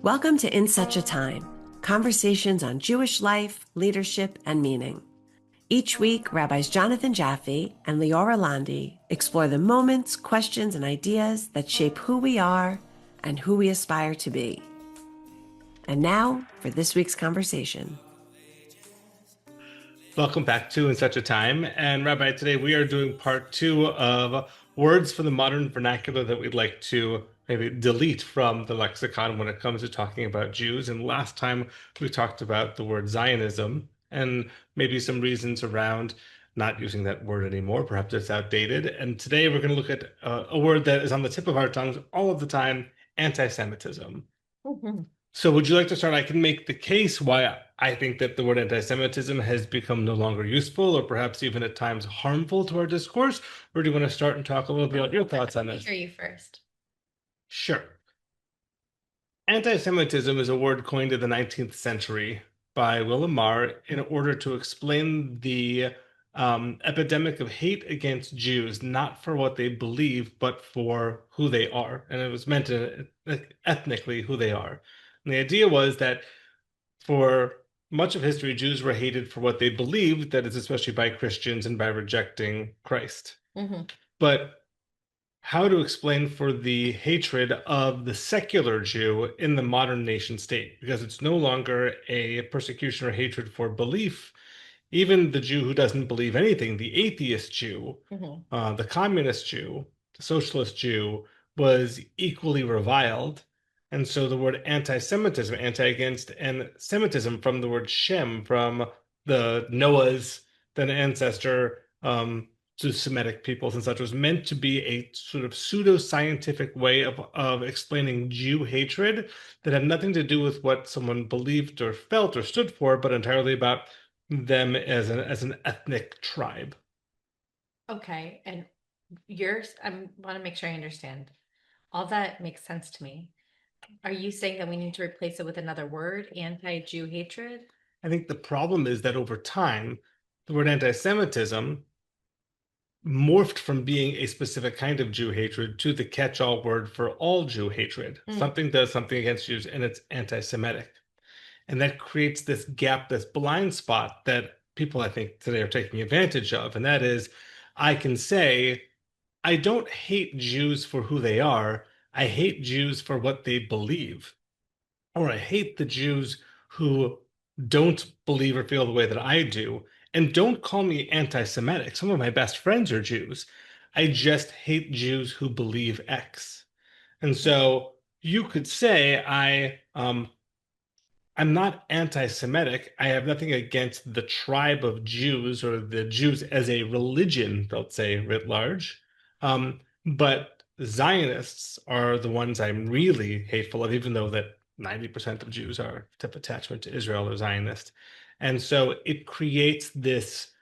Welcome to In Such a Time, conversations on Jewish life, leadership, and meaning. Each week, Rabbis Jonathan Jaffe and Leora Londy explore the moments, questions, and ideas that shape who we are and who we aspire to be. And now for this week's conversation. Welcome back to In Such a Time. And Rabbi, today we are doing part 2 of words for the modern vernacular that we'd like to maybe delete from the lexicon when it comes to talking about Jews. And last time we talked about the word Zionism and maybe some reasons around not using that word anymore. Perhaps it's outdated. And today we're going to look at a word that is on the tip of our tongues all of the time, anti-Semitism. So would you like to start? I can make the case why I think that the word anti-Semitism has become no longer useful or perhaps even at times harmful to our discourse. Or do you want to start and talk a little bit about your thoughts on this? Hear you first. Sure. Anti-Semitism is a word coined in the 19th century by William Marr in order to explain the epidemic of hate against Jews, not for what they believe, but for who they are. And it was meant to ethnically who they are. And the idea was that for much of history, Jews were hated for what they believed, that is, especially by Christians and by rejecting Christ. But how to explain for the hatred of the secular Jew in the modern nation state, because it's no longer a persecution or hatred for belief. Even the Jew who doesn't believe anything, the atheist Jew, the communist Jew, the socialist Jew, was equally reviled. And so the word anti-Semitism, anti against, and Semitism from the word Shem, from the Noah's then ancestor to Semitic peoples and such, was meant to be a sort of pseudo-scientific way of explaining Jew hatred that had nothing to do with what someone believed or felt or stood for, but entirely about them as an ethnic tribe. Okay, and yours, I want to make sure I understand. All that makes sense to me. Are you saying that we need to replace it with another word, anti-Jew hatred? I think the problem is that over time, the word anti-Semitism morphed from being a specific kind of Jew hatred to the catch-all word for all Jew hatred. Something does something against Jews and it's anti-Semitic. And that creates this gap, this blind spot that people, I think, today are taking advantage of. And that is, I can say, I don't hate Jews for who they are. I hate Jews for what they believe. Or I hate the Jews who don't believe or feel the way that I do. And don't call me anti-Semitic. Some of my best friends are Jews. I just hate Jews who believe X. And so you could say I'm not anti-Semitic. I have nothing against the tribe of Jews or the Jews as a religion, they'll say writ large. But Zionists are the ones I'm really hateful of, even though that 90% of Jews are of attachment to Israel or Zionist. And so it creates this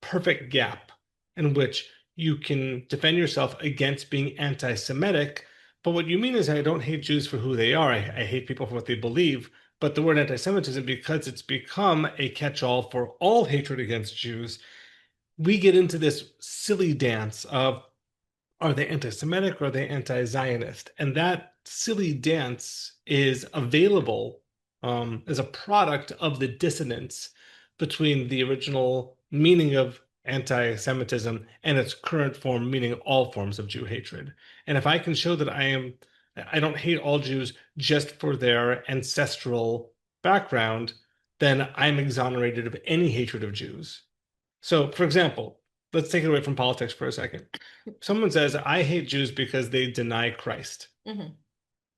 perfect gap in which you can defend yourself against being anti-Semitic. But what you mean is I don't hate Jews for who they are. I hate people for what they believe. But the word anti-Semitism, because it's become a catch-all for all hatred against Jews, we get into this silly dance of, are they anti-Semitic or are they anti-Zionist? And that silly dance is available as a product of the dissonance between the original meaning of anti-Semitism and its current form, meaning all forms of Jew hatred. And if I can show that I don't hate all Jews just for their ancestral background, then I'm exonerated of any hatred of Jews. So, for example, let's take it away from politics for a second. Someone says, I hate Jews because they deny Christ.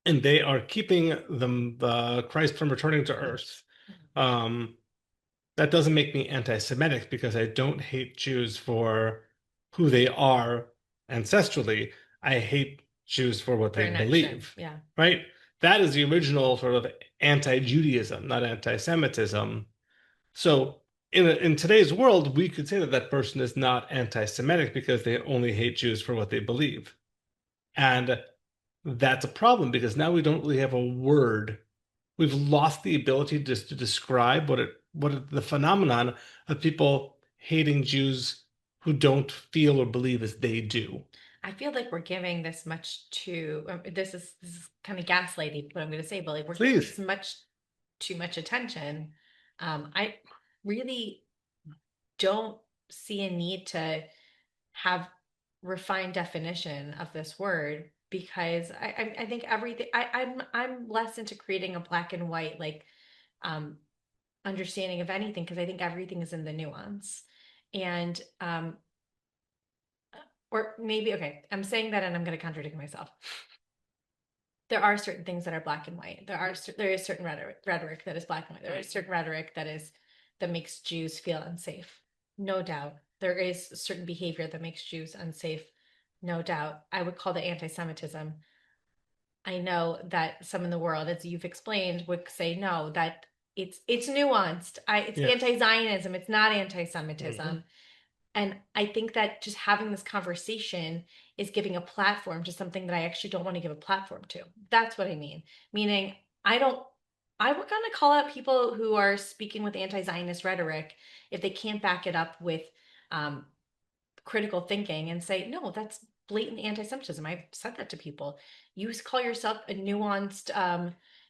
And they are keeping the Christ from returning to earth. That doesn't make me anti-Semitic because I don't hate Jews for who they are ancestrally. I hate Jews for what they believe. Yeah. Right? That is the original sort of anti-Judaism, not anti-Semitism. So in today's world, we could say that that person is not anti-Semitic because they only hate Jews for what they believe. And that's a problem because now we don't really have a word. We've lost the ability just to describe what the phenomenon of people hating Jews who don't feel or believe as they do. I feel like we're giving this much to this is kind of gaslighty what I'm going to say, but like we're giving Please. this much too much attention. I really don't see a need to have refined definition of this word because I think everything I'm less into creating a black and white like um understanding of anything because I think everything is in the nuance. And or maybe okay, I'm saying that and I'm going to contradict myself. There are certain things that are black and white. There is certain rhetoric that is black and white. There is certain rhetoric that makes Jews feel unsafe. No doubt. There is certain behavior that makes Jews unsafe. No doubt. I would call that anti-Semitism. I know that some in the world, as you've explained, would say no, that it's nuanced. It's Yes. anti-Zionism. It's not anti-Semitism. And I think that just having this conversation is giving a platform to something that I actually don't want to give a platform to. That's what I mean. Meaning, I would kind of call out people who are speaking with anti-Zionist rhetoric if they can't back it up with um, critical thinking and say, no, that's blatant anti-Semitism. I've said that to people. You call yourself a nuanced,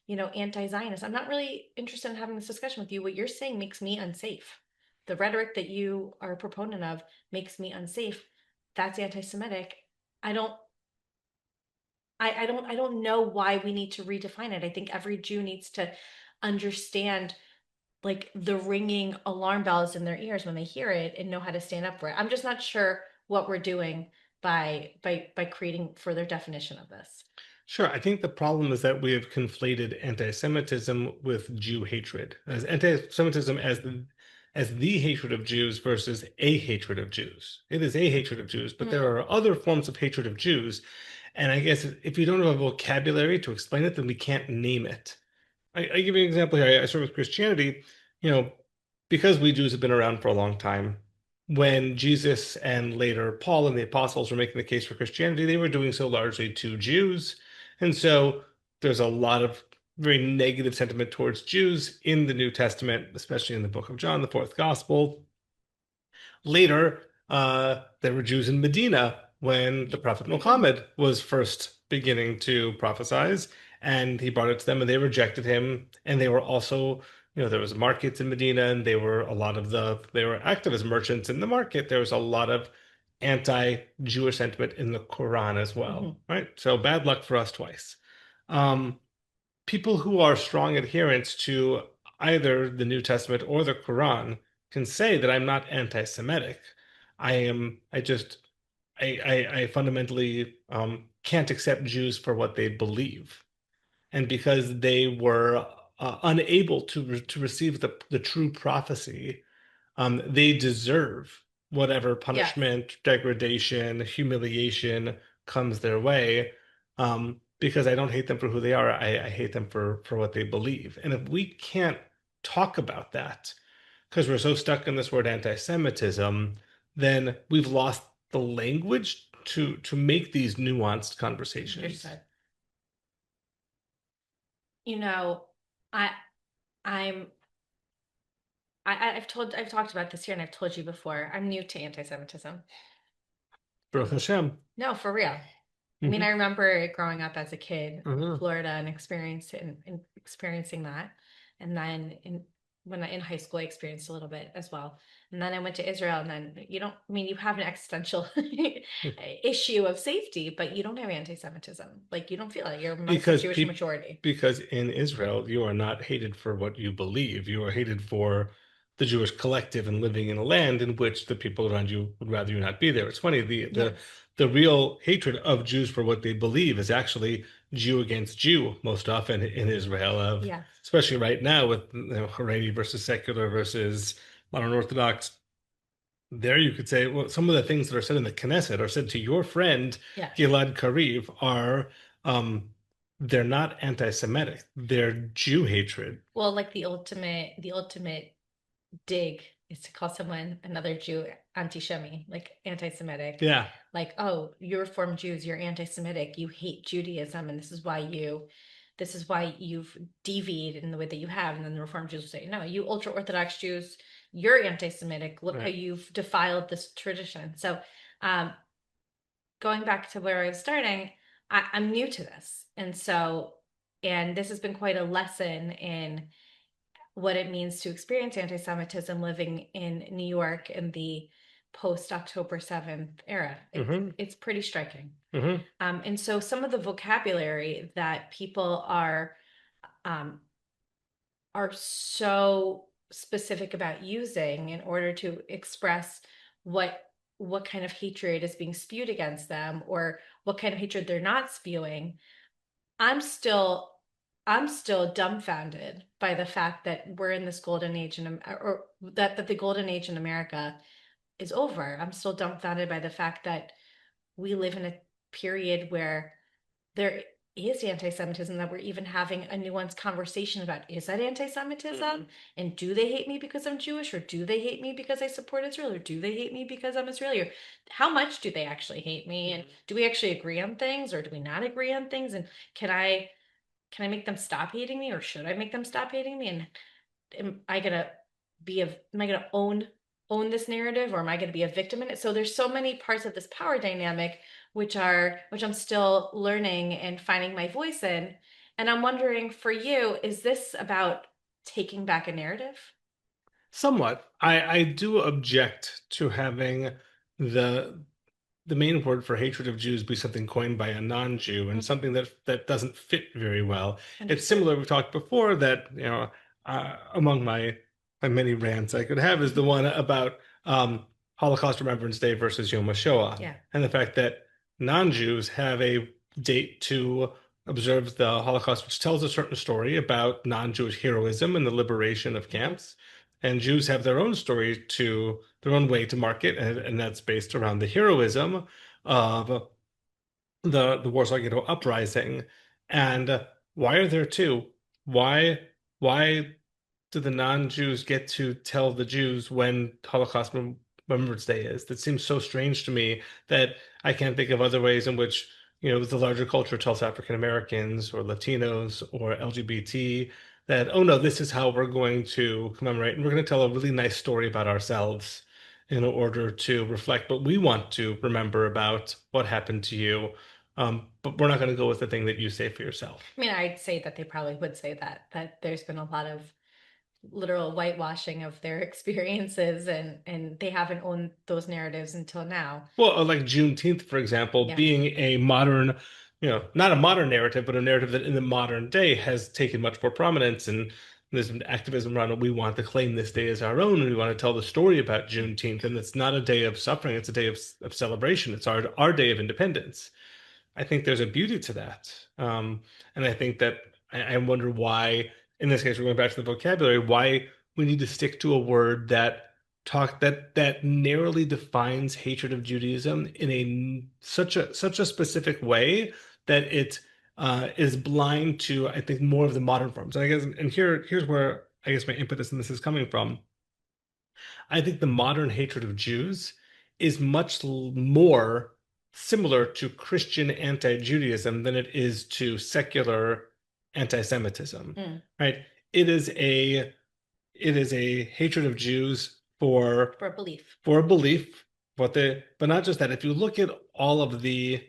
anti-Zionist. I'm not really interested in having this discussion with you. What you're saying makes me unsafe. The rhetoric that you are a proponent of makes me unsafe. That's anti-Semitic. I don't I don't know why we need to redefine it. I think every Jew needs to understand like the ringing alarm bells in their ears when they hear it and know how to stand up for it. I'm just not sure what we're doing by creating further definition of this. Sure. I think the problem is that we have conflated anti-Semitism with Jew hatred, as anti-Semitism as the hatred of Jews versus a hatred of Jews. It is a hatred of Jews, but there are other forms of hatred of Jews. And I guess if you don't have a vocabulary to explain it, then we can't name it. I give you an example here. I start with Christianity, because we Jews have been around for a long time. When Jesus and later Paul and the apostles were making the case for Christianity, they were doing so largely to Jews. And so there's a lot of very negative sentiment towards Jews in the New Testament, especially in the book of John, the fourth gospel. Later, there were Jews in Medina when the Prophet Muhammad was first beginning to prophesize, and he brought it to them, and they rejected him. And they were also, there was markets in Medina, and they were they were active as merchants in the market. There was a lot of anti-Jewish sentiment in the Quran as well, right? So bad luck for us twice. People who are strong adherents to either the New Testament or the Quran can say that I'm not anti-Semitic. I fundamentally can't accept Jews for what they believe. And because they were unable to receive the true prophecy, they deserve whatever punishment, degradation, humiliation comes their way. Because I don't hate them for who they are. I hate them for what they believe. And if we can't talk about that because we're so stuck in this word anti-Semitism, then we've lost the language to make these nuanced conversations. I I'm I've talked about this here and I've told you before. I'm new to anti-Semitism. Baruch Hashem. No, for real. I mean, I remember growing up as a kid in Florida and experiencing that. And then in high school, I experienced a little bit as well. And then I went to Israel, and then you have an existential issue of safety, but you don't have anti-Semitism. Like you don't feel it. You're amongst the Jewish majority. Because in Israel, you are not hated for what you believe. You are hated for the Jewish collective and living in a land in which the people around you would rather you not be there. It's funny, the real hatred of Jews for what they believe is actually Jew against Jew most often in Israel, especially right now with Haredi versus secular versus modern Orthodox. There you could say, well, some of the things that are said in the Knesset are said to your friend Gilad Kariv are they're not anti-Semitic. They're Jew hatred. Well, like the ultimate dig is to call someone another Jew anti-Shemi, like anti-Semitic. Yeah. Like, oh, you're Reform Jews, you're anti-Semitic, you hate Judaism, and this is why you've deviated in the way that you have. And then the Reform Jews will say, no, you ultra-Orthodox Jews, you're anti-Semitic. Look how you've defiled this tradition. So going back to where I was starting, I'm new to this. And this has been quite a lesson in what it means to experience anti-Semitism living in New York in the post-October 7th era. It's pretty striking. And so some of the vocabulary that people are so specific about using in order to express what kind of hatred is being spewed against them, or what kind of hatred they're not spewing, I'm still dumbfounded by the fact that we're in this golden age or that the golden age in America is over. I'm still dumbfounded by the fact that we live in a period where there is anti-Semitism, that we're even having a nuanced conversation about, is that anti-Semitism? And do they hate me because I'm Jewish, or do they hate me because I support Israel, or do they hate me because I'm Israeli? Or how much do they actually hate me? And do we actually agree on things, or do we not agree on things? And can I make them stop hating me, or should I make them stop hating me? And am I gonna own this narrative, or am I gonna be a victim in it? So there's so many parts of this power dynamic which I'm still learning and finding my voice in. And I'm wondering, for you, is this about taking back a narrative? Somewhat. I do object to having the main word for hatred of Jews be something coined by a non-Jew, and something that doesn't fit very well. It's similar. We've talked before that, among my many rants I could have is the one about Holocaust Remembrance Day versus Yom HaShoah, and the fact that non-Jews have a date to observe the Holocaust, which tells a certain story about non-Jewish heroism and the liberation of camps. And Jews have their own story their own way to mark it, and that's based around the heroism of the Warsaw Ghetto Uprising. And why are there two? Why do the non-Jews get to tell the Jews when Holocaust Remembrance Day is? That seems so strange to me that I can't think of other ways in which, the larger culture tells African Americans or Latinos or LGBT that, oh no, this is how we're going to commemorate, and we're going to tell a really nice story about ourselves in order to reflect what we want to remember about what happened to you. But we're not going to go with the thing that you say for yourself. I mean, I'd say that they probably would say that there's been a lot of literal whitewashing of their experiences, and they haven't owned those narratives until now. Well, like Juneteenth, for example, being a modern, not a modern narrative, but a narrative that in the modern day has taken much more prominence. And there's an activism around it. We want to claim this day as our own, and we want to tell the story about Juneteenth. And it's not a day of suffering, it's a day of celebration. It's our day of independence. I think there's a beauty to that. And I think that I wonder why, in this case, we're going back to the vocabulary, why we need to stick to a word that narrowly defines hatred of Judaism in such a specific way that it is blind to, I think, more of the modern forms. And I guess, and here's where I guess my impetus in this is coming from. I think the modern hatred of Jews is much more similar to Christian anti-Judaism than it is to secular anti-Semitism, right? It is a hatred of Jews for a belief. But not just that. If you look at all of the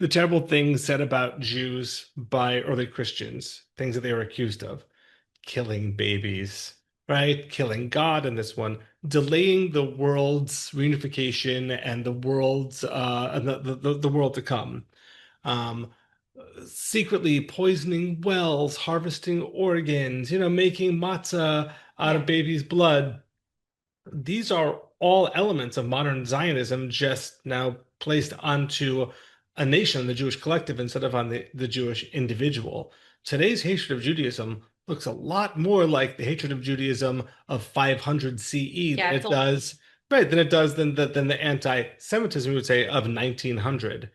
terrible things said about Jews by early Christians, things that they were accused of, killing babies, right? Killing God in this one, delaying the world's reunification and the world's the world to come. Secretly poisoning wells, harvesting organs, making matzah out of baby's blood. These are all elements of modern Zionism, just now placed onto a nation, the Jewish collective, instead of on the Jewish individual. Today's hatred of Judaism looks a lot more like the hatred of Judaism of 500 CE than it does, right, than the anti-Semitism, we would say, of 1900.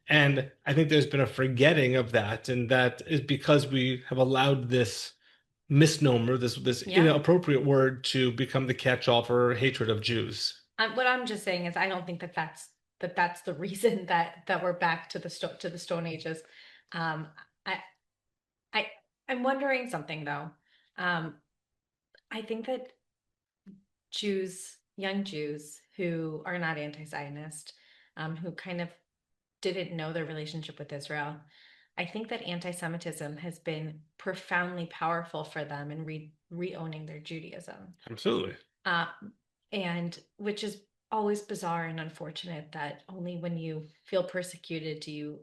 And I think there's been a forgetting of that, and that is because we have allowed this misnomer, this inappropriate word, to become the catch-all for hatred of Jews. What I'm just saying is, I don't think that's the reason that we're back to the Stone Ages. I'm wondering something though. I think that young Jews who are not anti-Zionist, who kind of didn't know their relationship with Israel. I think that anti-Semitism has been profoundly powerful for them in re-owning their Judaism. Absolutely. And which is always bizarre and unfortunate that only when you feel persecuted do you,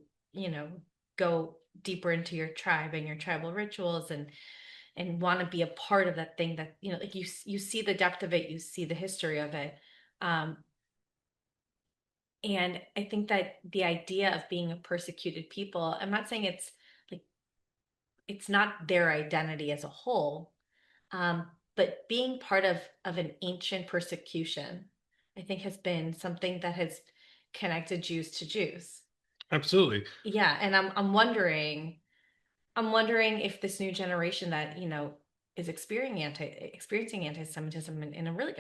go deeper into your tribe and your tribal rituals and want to be a part of that thing that, like you see the depth of it, you see the history of it. And I think that the idea of being a persecuted people, I'm not saying it's like, it's not their identity as a whole, but being part of an ancient persecution, I think has been something that has connected Jews to Jews. Absolutely. Yeah, and I'm wondering if this new generation that, is experiencing anti-Semitism in a really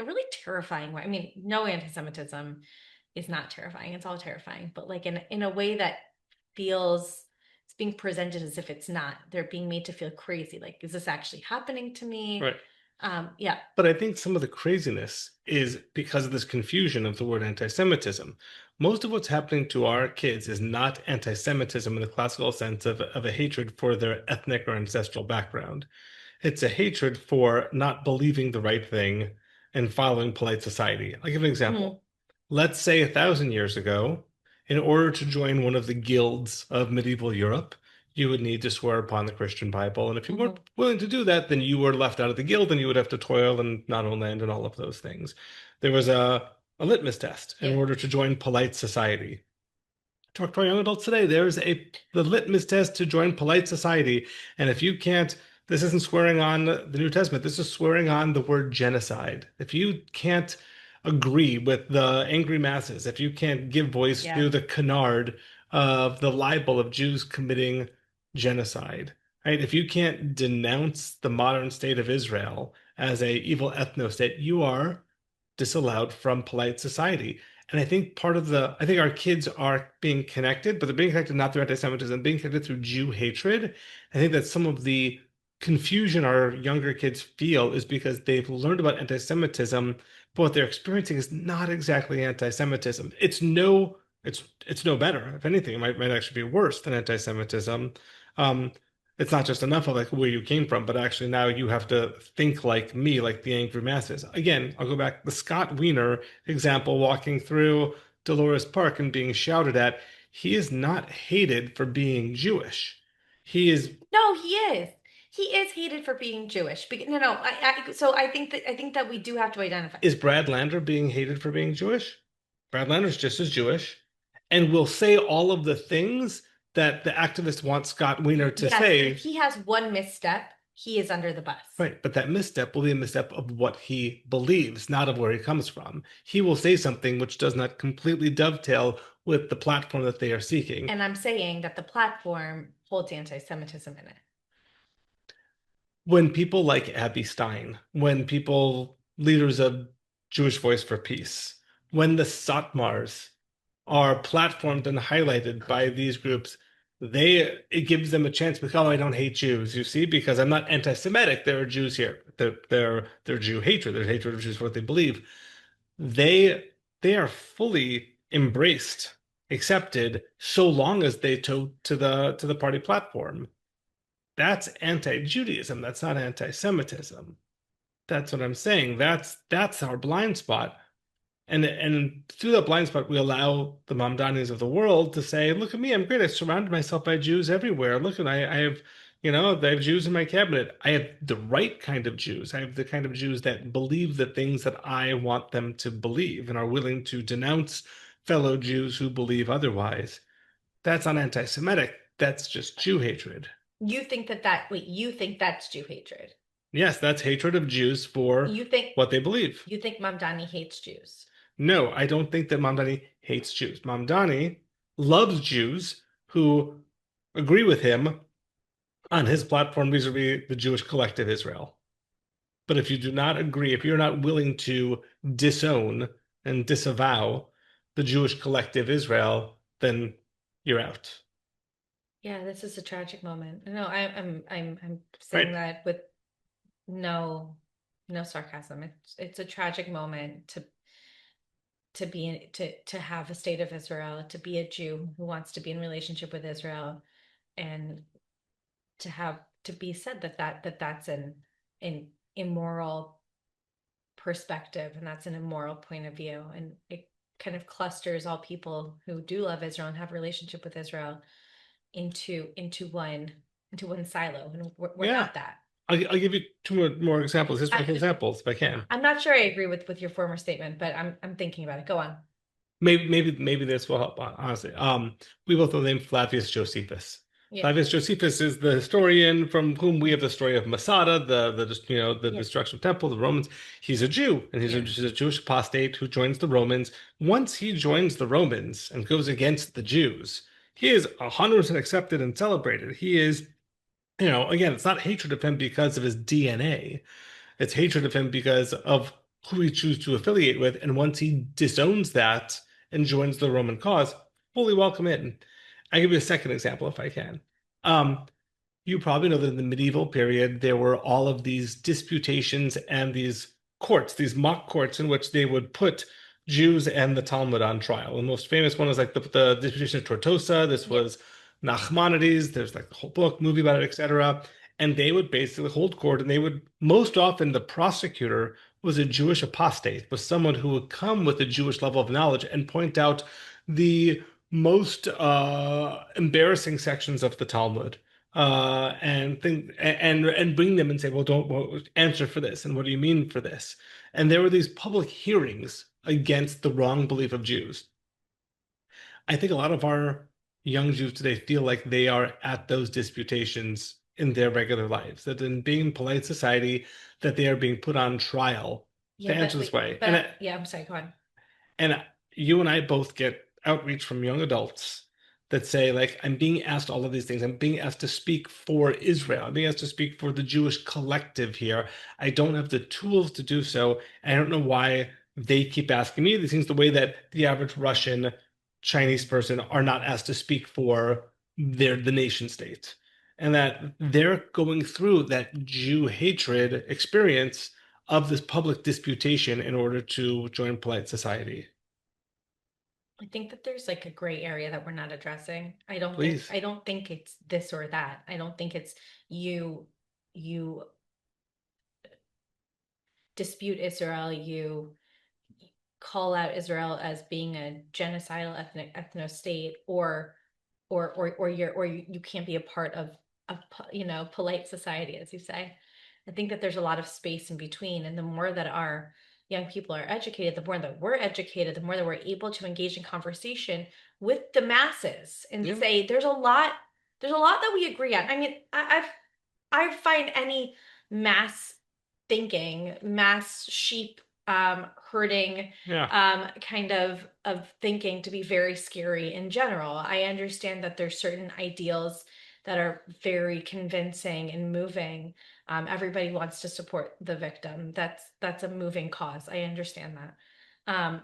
terrifying way. I mean, no anti-Semitism is not terrifying. It's all terrifying, but like in a way that feels it's being presented as if it's not. They're being made to feel crazy. Like, is this actually happening to me? Right. Yeah. But I think some of the craziness is because of this confusion of the word anti-Semitism. Most of what's happening to our kids is not anti-Semitism in the classical sense of a hatred for their ethnic or ancestral background. It's a hatred for not believing the right thing and following polite society. I'll give an example. Let's say 1,000 years ago, in order to join one of the guilds of medieval Europe, you would need to swear upon the Christian Bible. And if you weren't willing to do that, then you were left out of the guild and you would have to toil and not own land and all of those things. There was a litmus test in order to join polite society. Talk to our young adults today. There's the litmus test to join polite society. And if you can't, this isn't swearing on the New Testament, this is swearing on the word genocide. If you can't agree with the angry masses, if you can't give voice to the canard of the libel of Jews committing genocide, right? If you can't denounce the modern state of Israel as a evil ethno-state, you are disallowed from polite society. And I think I think our kids are being connected, but they're being connected not through anti-Semitism, being connected through Jew hatred. I think that some of the confusion our younger kids feel is because they've learned about anti-Semitism, but what they're experiencing is not exactly anti-Semitism. It's no better. If anything, it might actually be worse than anti-Semitism. It's not just enough of like where you came from, but actually now you have to think like me, like the angry masses. Again, I'll go back the Scott Wiener example, walking through Dolores Park and being shouted at. He is not hated for being Jewish. He is. No, he is. He is hated for being Jewish. No. So I think that we do have to identify. Is Brad Lander being hated for being Jewish? Brad Lander's just as Jewish, and will say all of the things that the activists want Scott Wiener to say. If he has one misstep, he is under the bus. Right, but that misstep will be a misstep of what he believes, not of where he comes from. He will say something which does not completely dovetail with the platform that they are seeking. And I'm saying that the platform holds anti-Semitism in it. When people like Abby Stein, when leaders of Jewish Voice for Peace, when the Satmars are platformed and highlighted by these groups, it gives them a chance because, oh, I don't hate Jews, you see, because I'm not anti-Semitic. There are Jews here. They're Jew hatred. There's hatred of Jews for what they believe. They are fully embraced, accepted, so long as they toe to the party platform. That's anti-Judaism. That's not anti-Semitism. That's what I'm saying. That's our blind spot. And through that blind spot, we allow the Mamdanis of the world to say, look at me, I'm great. I surrounded myself by Jews everywhere. Look, and I have, I have Jews in my cabinet. I have the right kind of Jews. I have the kind of Jews that believe the things that I want them to believe and are willing to denounce fellow Jews who believe otherwise. That's not anti-Semitic. That's just Jew hatred. You think you think that's Jew hatred? Yes, that's hatred of Jews for what they believe. You think Mamdani hates Jews? No, I don't think that Mamdani hates Jews. Mamdani loves Jews who agree with him on his platform vis-a-vis the Jewish collective Israel. But if you do not agree, if you're not willing to disown and disavow the Jewish collective Israel, then you're out. Yeah, this is a tragic moment. No, I'm saying that with no sarcasm. It's a tragic moment to have a state of Israel, to be a Jew who wants to be in relationship with Israel, and to be said that's an immoral perspective, and that's an immoral point of view, and it kind of clusters all people who do love Israel and have a relationship with Israel into one silo, and we're Yeah. not that. I'll give you two more examples, historical examples, if I can. I'm not sure I agree with your former statement, but I'm thinking about it. Go on. Maybe this will help, honestly. We both know the name Flavius Josephus. Yeah. Flavius Josephus is the historian from whom we have the story of Masada, the Yeah. destruction of the temple, the Romans. He's a Jew, and he's a Jewish apostate who joins the Romans. Once he joins the Romans and goes against the Jews, he is 100% accepted and celebrated. He is, again, it's not hatred of him because of his DNA. It's hatred of him because of who he chooses to affiliate with. And once he disowns that and joins the Roman cause, fully welcome in. I'll give you a second example if I can. You probably know that in the medieval period, there were all of these disputations and these courts, these mock courts in which they would put Jews and the Talmud on trial. The most famous one is like the disputation of Tortosa. This was Nachmanides. There's like a whole book, movie about it, etc. And they would basically hold court, and they would, most often the prosecutor was a Jewish apostate, was someone who would come with a Jewish level of knowledge and point out the most embarrassing sections of the Talmud, and bring them and say, well, answer for this, and what do you mean for this? And there were these public hearings against the wrong belief of Jews. I think a lot of our young Jews today feel like they are at those disputations in their regular lives, that in being polite society, that they are being put on trial to answer this way. I'm sorry, go on. And you and I both get outreach from young adults that say, like, I'm being asked all of these things. I'm being asked to speak for Israel. I'm being asked to speak for the Jewish collective here. I don't have the tools to do so. I don't know why they keep asking me these things the way that the average Russian, Chinese person are not asked to speak for the nation state. And that they're going through that Jew hatred experience of this public disputation in order to join polite society. I think that there's like a gray area that we're not addressing. I don't think it's this or that. I don't think it's you dispute Israel, you call out Israel as being a genocidal ethno state, or you can't be a part of polite society, as you say. I think that there's a lot of space in between, and the more that our young people are educated, the more that we're educated, the more that we're able to engage in conversation with the masses and say there's a lot that we agree on. I mean, I find any mass thinking, mass sheep herding kind of thinking to be very scary in general. I understand that there's certain ideals that are very convincing and moving. Everybody wants to support the victim. That's a moving cause. I understand that.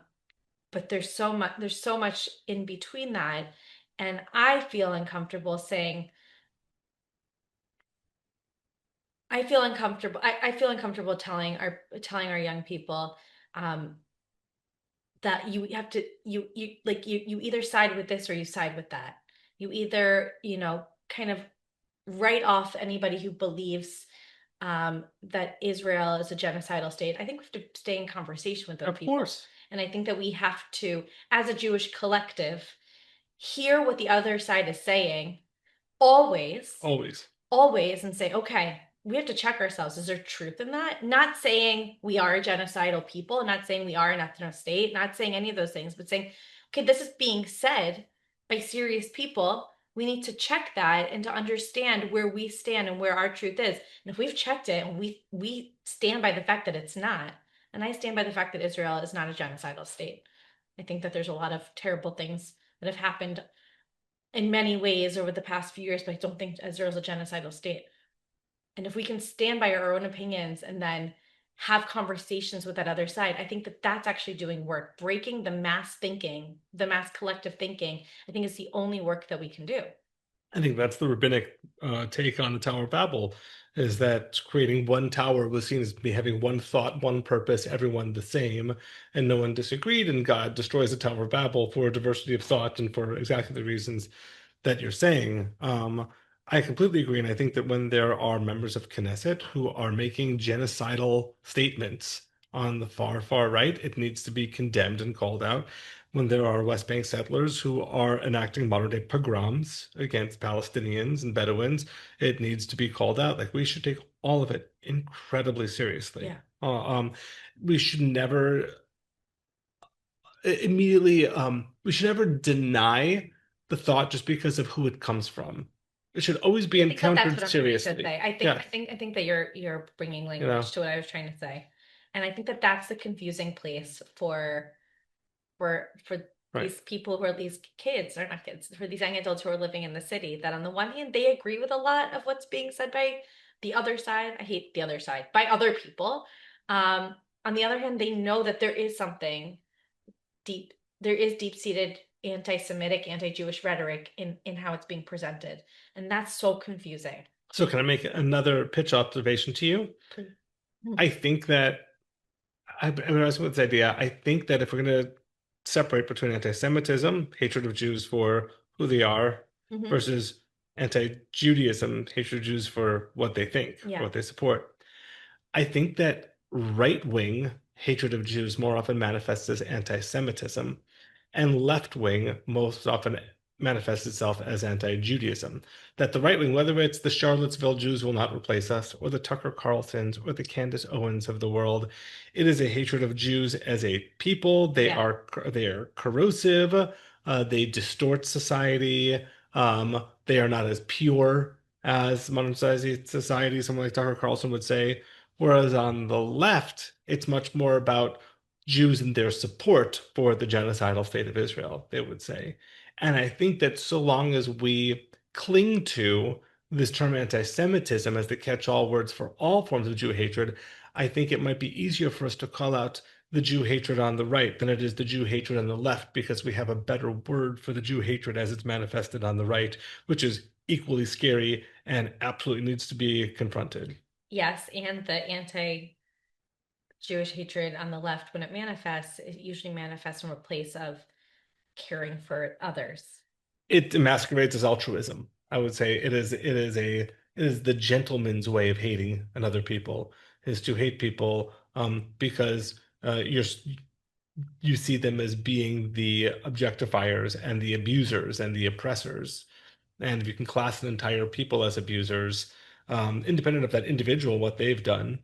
But there's so much in between that. And I feel uncomfortable saying, I feel uncomfortable telling our young people that you have to you either side with this or you side with that. You either kind of write off anybody who believes that Israel is a genocidal state. I think we have to stay in conversation with those people. Of course. And I think that we have to, as a Jewish collective, hear what the other side is saying always, and say, okay, we have to check ourselves. Is there truth in that? Not saying we are a genocidal people, not saying we are an ethno state, not saying any of those things, but saying, okay, this is being said by serious people. We need to check that and to understand where we stand and where our truth is. And if we've checked it and we stand by the fact that it's not, and I stand by the fact that Israel is not a genocidal state. I think that there's a lot of terrible things that have happened in many ways over the past few years, but I don't think Israel is a genocidal state. And if we can stand by our own opinions and then have conversations with that other side, I think that that's actually doing work. Breaking the mass thinking, the mass collective thinking, I think is the only work that we can do. I think that's the rabbinic take on the Tower of Babel, is that creating one tower was seen as be having one thought, one purpose, everyone the same, and no one disagreed, and God destroys the Tower of Babel for diversity of thought and for exactly the reasons that you're saying. I completely agree, and I think that when there are members of Knesset who are making genocidal statements on the far, far right, it needs to be condemned and called out. When there are West Bank settlers who are enacting modern day pogroms against Palestinians and Bedouins, it needs to be called out. Like, we should take all of it incredibly seriously. Yeah. We should never immediately we should never deny the thought just because of who it comes from. It should always be I think that that's encountered what I'm trying to seriously. say. Yeah, I think that you're bringing you know, language to what I was trying to say, and I think that that's the confusing place for right. these people who are these kids or not kids, for these young adults who are living in the city, that on the one hand they agree with a lot of what's being said by the other side. I hate the other side, by other people. On the other hand, they know that there is something deep, there is deep-seated anti-Semitic, anti-Jewish rhetoric in how it's being presented, and that's so confusing. So can I make another pitch observation to you? I think that I was with this idea. I think that if we're going to separate between anti-Semitism, hatred of Jews for who they are, Mhm. versus anti-Judaism, hatred of Jews for what they think, Yeah. what they support, I think that right-wing hatred of Jews more often manifests as anti-Semitism, and left-wing most often manifests itself as anti-Judaism. That the right wing, whether it's the Charlottesville Jews will not replace us, or the Tucker Carlsons, or the Candace Owens of the world, it is a hatred of Jews as a people. They Yeah. are corrosive. They distort society. They are not as pure as modern society, someone like Tucker Carlson would say. Whereas on the left, it's much more about Jews and their support for the genocidal state of Israel, they would say. And I think that so long as we cling to this term anti-Semitism as the catch-all words for all forms of Jew hatred, I think it might be easier for us to call out the Jew hatred on the right than it is the Jew hatred on the left, because we have a better word for the Jew hatred as it's manifested on the right, which is equally scary and absolutely needs to be confronted. Yes, and the anti-Jewish hatred on the left, when it manifests, it usually manifests from a place of caring for others. It masquerades as altruism. I would say it is the gentleman's way of hating another people, is to hate people because you see them as being the objectifiers and the abusers and the oppressors. And if you can class an entire people as abusers, independent of that individual, what they've done,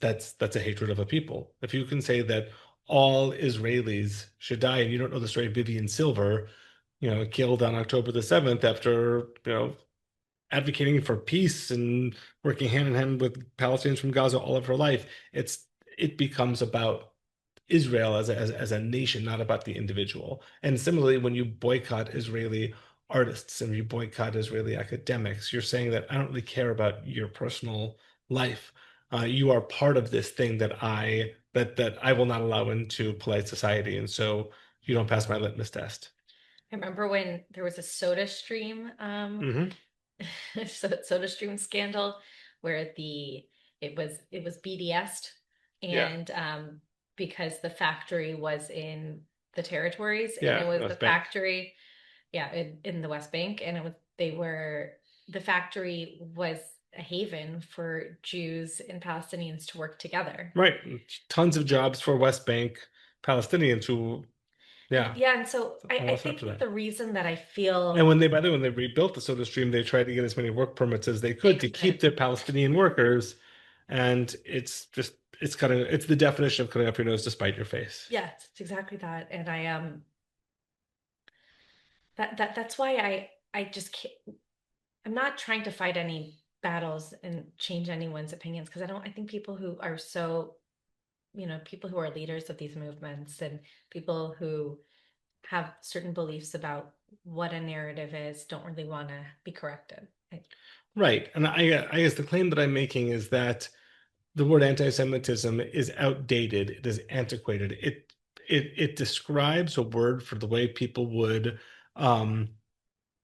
that's a hatred of a people. If you can say that all Israelis should die, and you don't know the story of Vivian Silver, killed on October the 7th after, advocating for peace and working hand in hand with Palestinians from Gaza all of her life, it becomes about Israel as a nation, not about the individual. And similarly, when you boycott Israeli artists and you boycott Israeli academics, you're saying that I don't really care about your personal life. You are part of this thing that I will not allow into polite society, and so you don't pass my litmus test. I remember when there was a Hmm. Soda Stream scandal where it was BDS'd, Yeah, and because the factory was in the territories, and it yeah, was the West Bank. factory, yeah, in the West Bank, and the factory was a haven for Jews and Palestinians to work together. Right. Tons of jobs for West Bank Palestinians who, yeah, Yeah, and so all I that's think after that that. the reason that I And feel when by the way, when they rebuilt the Soda Stream, they tried to get as many work permits as they could to keep couldn't. their Palestinian workers. And it's the definition of cutting up your nose to spite your face. Yeah, it's exactly that. And I that's why I just can't, I'm not trying to fight any battles and change anyone's opinions, because I think people who are so, people who are leaders of these movements and people who have certain beliefs about what a narrative is don't really want to be corrected. Right. And I guess the claim that I'm making is that the word anti-Semitism is outdated. It is antiquated. It describes a word for the way people would um,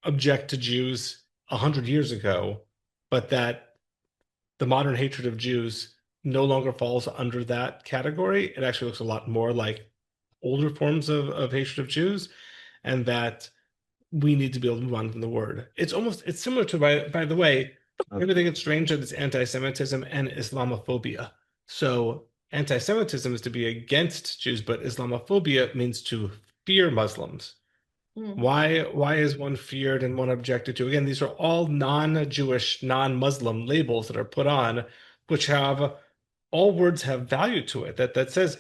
object to Jews 100 years ago, but that the modern hatred of Jews no longer falls under that category. It actually looks a lot more like older forms of hatred of Jews, and that we need to be able to move on from the word. It's similar to, by the way, everything that's strange is anti-Semitism and Islamophobia. So anti-Semitism is to be against Jews, but Islamophobia means to fear Muslims. Why is one feared and one objected to? Again, these are all non-Jewish, non-Muslim labels that are put on, which have all words have value to it. That says,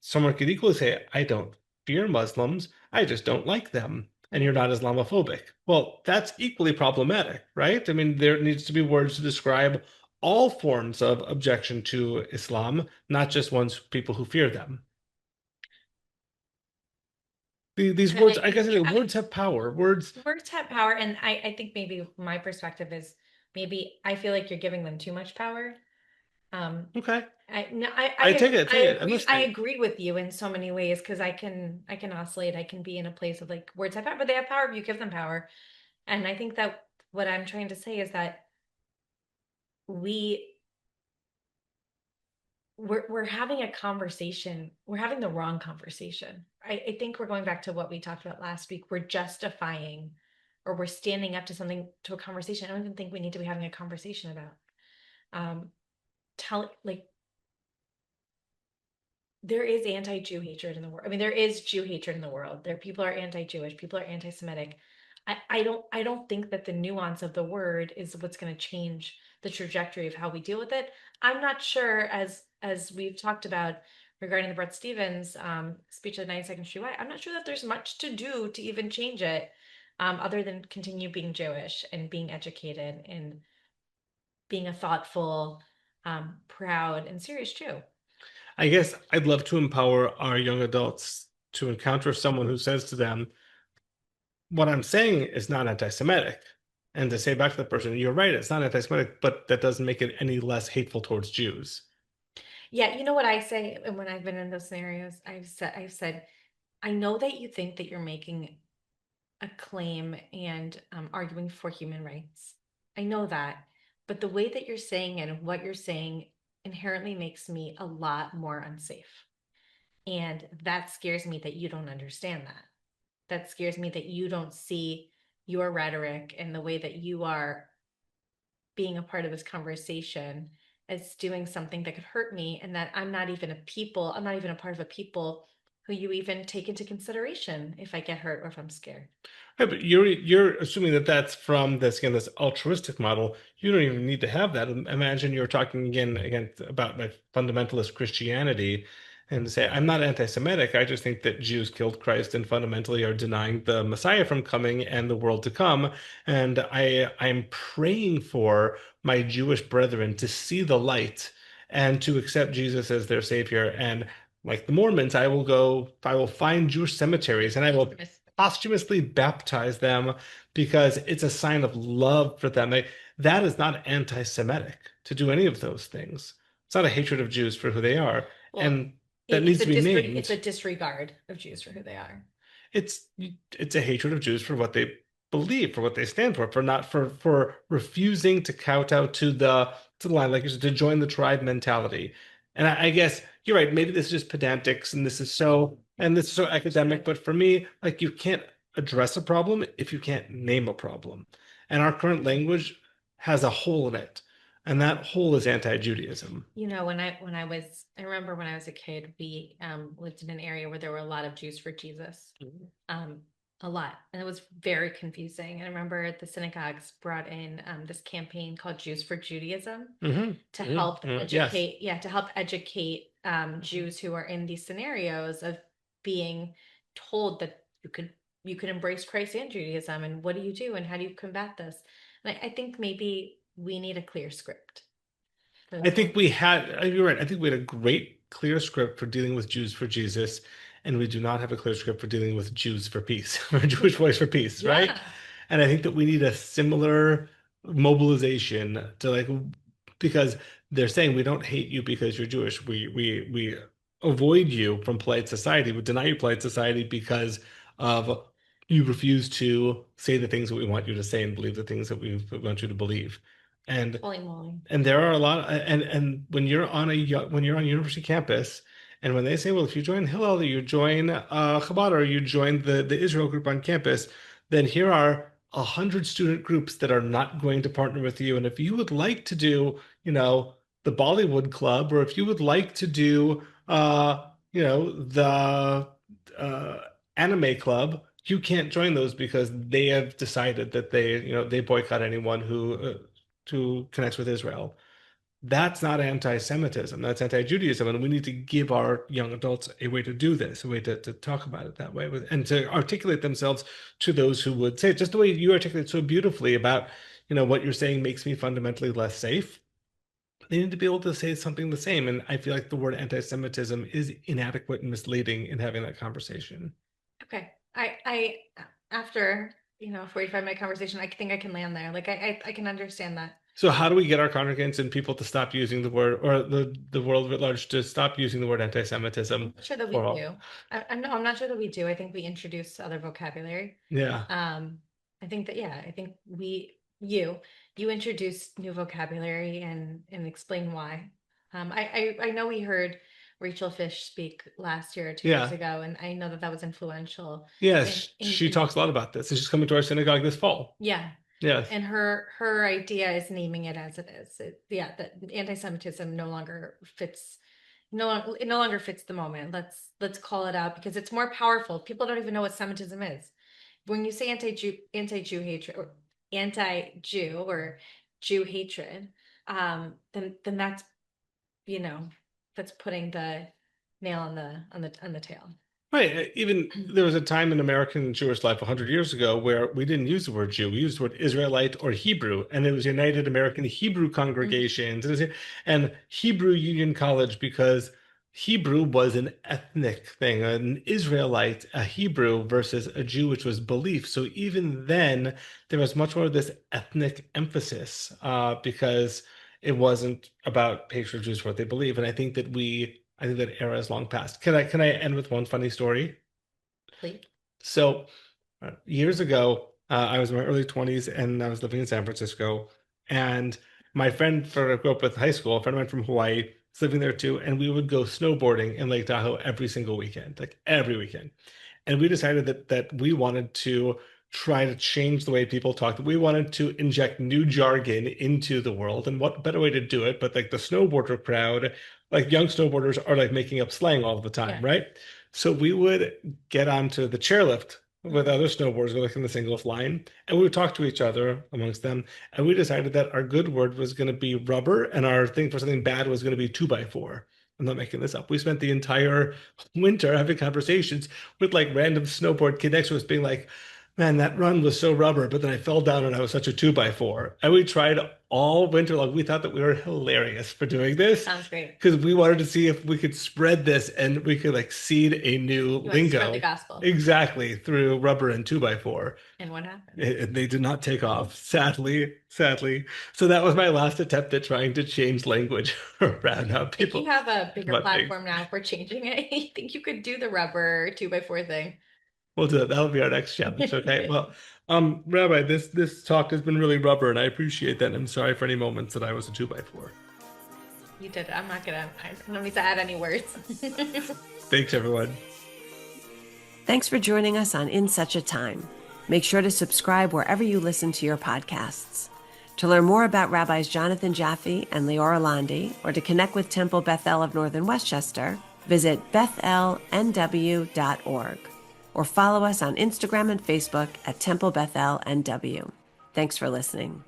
someone could equally say, I don't fear Muslims, I just don't like them, and you're not Islamophobic. Well, that's equally problematic, right? I mean, there needs to be words to describe all forms of objection to Islam, not just people who fear them. These words, I guess, words have power. Words have power, and I think maybe my perspective is maybe I feel like you're giving them too much power. Okay. I take it. I agree with you in so many ways because I can oscillate. I can be in a place of like words have power, but they have power if you give them power. And I think that what I'm trying to say is that we're having a conversation. We're having the wrong conversation. I think we're going back to what we talked about last week. We're justifying or we're standing up to something, to a conversation. I don't even think we need to be having a conversation about. There is anti-Jew hatred in the world. I mean, there is Jew hatred in the world. People are anti-Jewish, people are anti-Semitic. I don't think that the nuance of the word is what's going to change the trajectory of how we deal with it. I'm not sure, as we've talked about regarding the Bret Stephens speech of the 92nd Street Y, I'm not sure that there's much to do to even change it, other than continue being Jewish and being educated and being a thoughtful, proud, and serious Jew. I guess I'd love to empower our young adults to encounter someone who says to them, what I'm saying is not anti-Semitic. And to say back to the person, you're right, it's not anti-Semitic, but that doesn't make it any less hateful towards Jews. Yeah, you know what I say, and when I've been in those scenarios, I've said, I know that you think that you're making a claim and arguing for human rights. I know that, but the way that you're saying it and what you're saying inherently makes me a lot more unsafe. And that scares me that you don't understand that. That scares me that you don't see your rhetoric and the way that you are being a part of this conversation as doing something that could hurt me, and that I'm not even a part of a people who you even take into consideration if I get hurt or if I'm scared. Right, but you're assuming that that's from this altruistic model. You don't even need to have that. Imagine you're talking again about like fundamentalist Christianity, and say I'm not anti-Semitic. I just think that Jews killed Christ and fundamentally are denying the Messiah from coming and the world to come. And I'm praying for my Jewish brethren to see the light and to accept Jesus as their savior. And like the Mormons, I will find Jewish cemeteries and I will posthumously baptize them because it's a sign of love for them. That is not anti-Semitic to do any of those things. It's not a hatred of Jews for who they are. Well, and that needs to be named. It's a disregard of Jews for who they are. It's a hatred of Jews for what they believe, for what they stand for refusing to kowtow to the line, like you said, to join the tribe mentality. And I guess you're right. Maybe this is just pedantics, and this is so academic. But for me, like you can't address a problem if you can't name a problem. And our current language has a hole in it, and that hole is anti-Judaism. You know, I remember when I was a kid, we lived in an area where there were a lot of Jews for Jesus. A lot, and it was very confusing. And I remember the synagogues brought in this campaign called Jews for Judaism to help educate, to help educate Jews who are in these scenarios of being told that you could embrace Christ and Judaism, and what do you do, and how do you combat this? And I think maybe we need a clear script. I think we had, you're right. I think we had a great clear script for dealing with Jews for Jesus, and we do not have a clear script for dealing with Jews for peace, or Jewish voice for peace, right? And I think that we need a similar mobilization to because they're saying we don't hate you because you're Jewish. We avoid you from polite society. We deny you polite society because of you refuse to say the things that we want you to say and believe the things that we want you to believe. And Holy moly. and there are a lot, and when you're on university campus, and when they say, well, if you join Hillel, or you join Chabad, or you join the Israel group on campus, then here are 100 student groups that are not going to partner with you. And if you would like to do, the Bollywood Club, or if you would like to do, the anime club, you can't join those because they have decided that they boycott anyone who connects with Israel. That's not anti-Semitism. That's anti-Judaism. And we need to give our young adults a way to do this, a way to talk about it that way, and to articulate themselves to those who would say it, just the way you articulate so beautifully about, what you're saying makes me fundamentally less safe. They need to be able to say something the same. And I feel like the word anti-Semitism is inadequate and misleading in having that conversation. Okay. I after, 45-minute conversation, I think I can land there. Like I can understand that. So how do we get our congregants and people to stop using the word, or the world at large to stop using the word anti-Semitism? I'm not sure that we do. I'm not sure that we do. I think we introduce other vocabulary. Yeah. I think that, I think you introduced new vocabulary and explain why. I know we heard Rachel Fish speak last year or 2 years ago, and I know that was influential. Yes, she talks a lot about this, and she's coming to our synagogue this fall. Yeah. Yes. And her idea is naming it as it is. That anti-Semitism no longer fits the moment. Let's call it out because it's more powerful. People don't even know what Semitism is. When you say anti-Jew hatred, or anti-Jew or Jew hatred, then that's that's putting the nail on the tail. Right. Even there was a time in American Jewish life 100 years ago where we didn't use the word Jew. We used the word Israelite or Hebrew, and it was United American Hebrew Congregations and Hebrew Union College, because Hebrew was an ethnic thing, an Israelite, a Hebrew versus a Jew, which was belief. So even then, there was much more of this ethnic emphasis because it wasn't about hatred of Jews for what they believe. And I think that era is long past. Can I end with one funny story? Please. So years ago, I was in my early 20s and I was living in San Francisco. And my friend I grew up with high school, a friend of mine from Hawaii, was living there too. And we would go snowboarding in Lake Tahoe every single weekend, like every weekend. And we decided that we wanted to try to change the way people talk. We wanted to inject new jargon into the world. And what better way to do it? But like the snowboarder crowd, like young snowboarders are like making up slang all the time, right? So we would get onto the chairlift with other snowboarders, like in the singles line, and we would talk to each other amongst them. And we decided that our good word was going to be rubber, and our thing for something bad was going to be 2x4. I'm not making this up. We spent the entire winter having conversations with like random snowboard kid next to us being like, man, that run was so rubber, but then I fell down and I was such a 2x4. And we tried all winter long. We thought that we were hilarious for doing this. Sounds great. Because we wanted to see if we could spread this and we could like seed a new lingo. Spread the gospel. Exactly, through rubber and 2x4. And what happened? They did not take off, sadly. So that was my last attempt at trying to change language around how people. If you have a bigger platform now for changing it, you think you could do the rubber 2x4 thing? We'll do that. That'll be our next challenge. Okay. Well, Rabbi, this talk has been really rubber, and I appreciate that. And I'm sorry for any moments that I was a 2x4. You did it. I don't need to add any words. Thanks, everyone. Thanks for joining us on In Such a Time. Make sure to subscribe wherever you listen to your podcasts. To learn more about Rabbis Jonathan Jaffe and Leora Londy, or to connect with Temple Bethel of Northern Westchester, visit bethelnw.org. Or follow us on Instagram and Facebook at Temple Bethel NW. Thanks for listening.